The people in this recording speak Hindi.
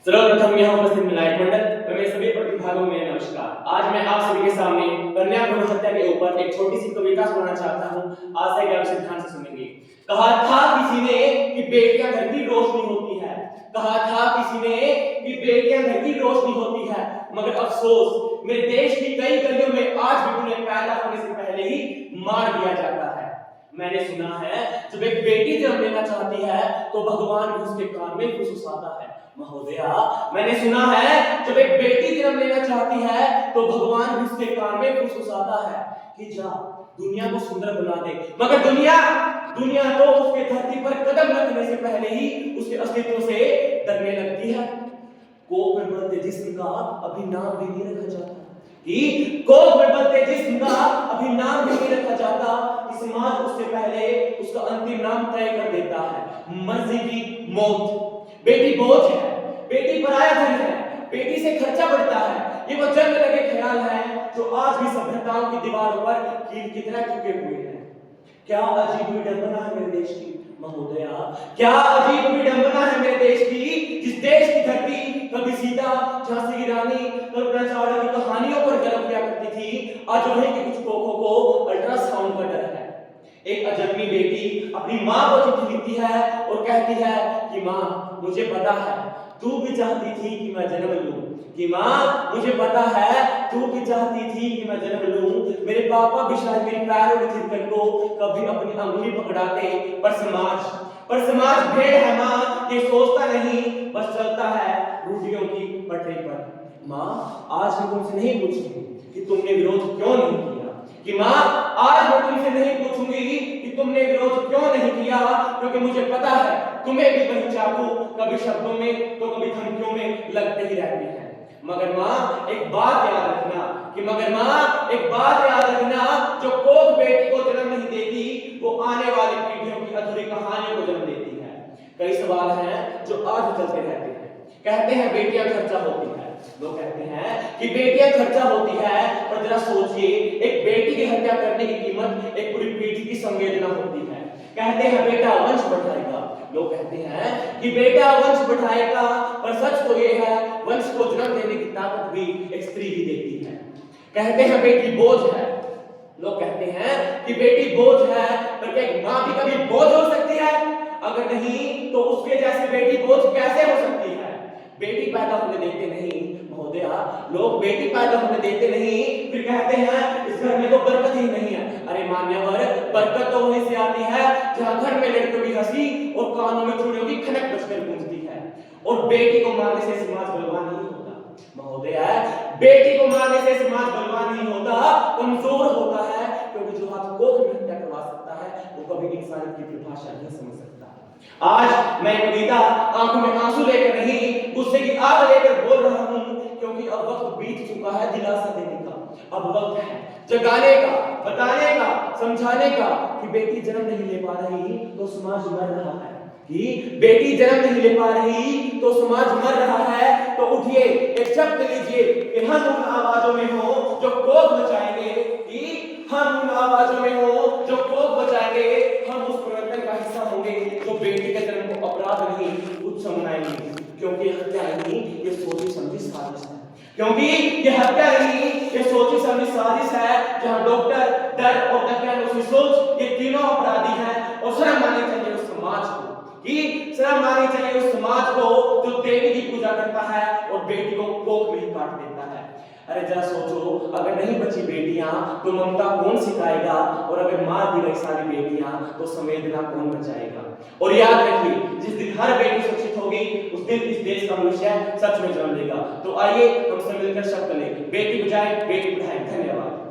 सर्वप्रथम यहाँ उपस्थित मिलायक मंडल व मेरे सभी प्रतिभागियों में नमस्कार। आज मैं आप सभी के सामने कन्या भ्रूण हत्या के ऊपर एक छोटी सी कविता सुनाना चाहता हूँ। आशा है आप ध्यान से सुनेंगे। कहा था किसी ने कि बेटियां घर की रोशनी होती है, कहा था किसी ने कि बेटियां घर की रोशनी होती है, मगर अफसोस मेरे देश की कई गलियों में आज भी उन्हें पैदा होने से पहले ही मार दिया जाता है। मैंने सुना है जब एक बेटी जन्म लेना चाहती है तो भगवान भी उसके कान में फुसफुसाता है। महोदया, मैंने सुना है जब एक बेटी जन्म लेना चाहती है तो भगवान भी उसके कान में फुसफुसाता है कि जा दुनिया को सुंदर बना दे, मगर दुनिया तो उसके धरती पर कदम रखने से पहले ही उसके अस्तित्व से डरने लगती है। कोख में बनते जिस्म का अभी नाम भी नहीं रखा जाता, कि कोख में बनते जिस्म का अभी नाम भी नहीं रखा जाता। समाज उससे पहले उसका अंतिम नाम तय कर देता है, मर्जी की मौत। बेटी बोझ है, बेटी पराया धन है, बेटी से खर्चा बढ़ता है। ये वो जन्म लगे ख्याल है जो आज भी सभ्यताओं की दीवारों पर कील की तरह चुके हुए हैं। क्या अजीब विडंबना है मेरे देश की महोदया, क्या अजीब विडंबना है मेरे देश की, जिस देश की धरती कभी सीता, झांसी की रानी, कल्पना चावला की कहानियों पर जन्म लिया करती थी, आज वहीं के कुछ कोखों को अल्ट्रासाउंड का डर है। एक अजन्मी बेटी अपनी माँ को चिट्ठी लिखती है और कहती है कि माँ मुझे पता है तू भी चाहती थी कि मैं जन्म लूं, कि माँ मुझे पता है तू भी चाहती थी कि मैं जन्म लूं। मेरे पापा भी शायद मेरी पैरों की थिरकन को कभी अपनी अंगुली पकड़ाते, पर समाज भेड़ है माँ, ये सोचता नहीं, बस चलता है रूढ़ियों की पटरी पर। माँ आज मैं तुमसे नहीं पूछूंगी कि तुमने विरोध क्यों नहीं किया, कि माँ आज मैं तुमसे नहीं पूछूंगी कि तुमने विरोध क्यों नहीं किया, क्योंकि मुझे पता है तुम्हें भी वही चाकू कभी शब्दों में तो कभी धमकियों में लगते ही रहती है। मगर माँ एक बात याद रखना, जो कोख बेटी को जन्म नहीं देती वो आने वाली पीढ़ियों की अधूरी कहानियों को जन्म देती है। कई सवाल हैं जो आज चलते रहते हैं। कहते हैं बेटियां खर्चा होती है, लोग कहते हैं कि बेटियां खर्चा होती है, पर जरा सोचिए एक बेटी की हत्या करने की कीमत एक पूरी पीढ़ी की संवेदना होती है। कहते हैं बेटा वंश बढ़ाएगा, लोग कहते हैं कि बेटा वंश बढ़ाएगा, पर सच तो ये है वंश को जन्म देने की ताकत भी एक स्त्री ही देती है। कहते हैं बेटी बोझ है, लोग कहते हैं कि बेटी बोझ है, पर क्या एक माँ भी कभी बोझ हो सकती है? अगर नहीं तो उसके जैसी बेटी बोझ कैसे हो सकती है? बेटी पैदा होने देते नहीं महोदया, लोग बेटी पैदा होने देते नहीं, फिर कहते हैं इस घर में तो बरकत ही नहीं है। अरे मान्यवर, बरकत तो वहीं से आती है जहां घर में लड़कियों की हंसी और कानों में चूड़ियों की खनक बजकर गूंजती है। और बेटी को मारने से समाज बलवान नहीं होता महोदया, बेटी को मारने से समाज बलवान नहीं होता, कमजोर होता है, क्योंकि जो हाथ कोख में हत्या करवा सकता है वो कभी इंसानियत की परिभाषा नहीं समझ सकता। आज मैं कविता आंखों में आंसू लेकर नहीं, गुस्से की आग लेकर बोल रहा हूं, क्योंकि अब वक्त बीत चुका है दिलासा देने का। अब वक्त है जगाने का, बताने का, समझाने का कि बेटी जन्म नहीं ले पा रही तो समाज मर रहा है, कि बेटी जन्म नहीं ले पा रही तो समाज मर रहा है। तो उठिए, एक शब्द लीजिए कि हम उन आवाजों में हो जो कोख बचाएंगे, कि हम उन आवाजों में हो जो कोख बचाएंगे। हम उस परिवर्तन का हिस्सा होंगे जो बेटी के जन्म को अपराध नहीं उत्सव मनाएंगे, क्योंकि हत्या नहीं ये सोची समझी साजिश है, क्योंकि ये हत्या नहीं ये सोची समझी साजिश है, जहां डॉक्टर, डर और दकियानूसी सोच ये तीनों अपराधी हैं। और शर्म आनी चाहिए उस समाज को, कि शर्म आनी चाहिए उस समाज को जो देवी की पूजा करता है और बेटी को कोख में ही काट देता है। अरे जरा सोचो, अगर नहीं बची बेटियां तो ममता कौन सिखाएगा, और अगर मार दी गई सारी बेटियां तो संवेदना कौन बचाएगा। और याद रखिए, जिस दिन हर बेटी सुरक्षित होगी उस दिन इस देश का मनुष्य सच में जन्म लेगा। तो आइए हम सब मिलकर शब्द लें, बेटी बचाए बेटी पढ़ाए। धन्यवाद।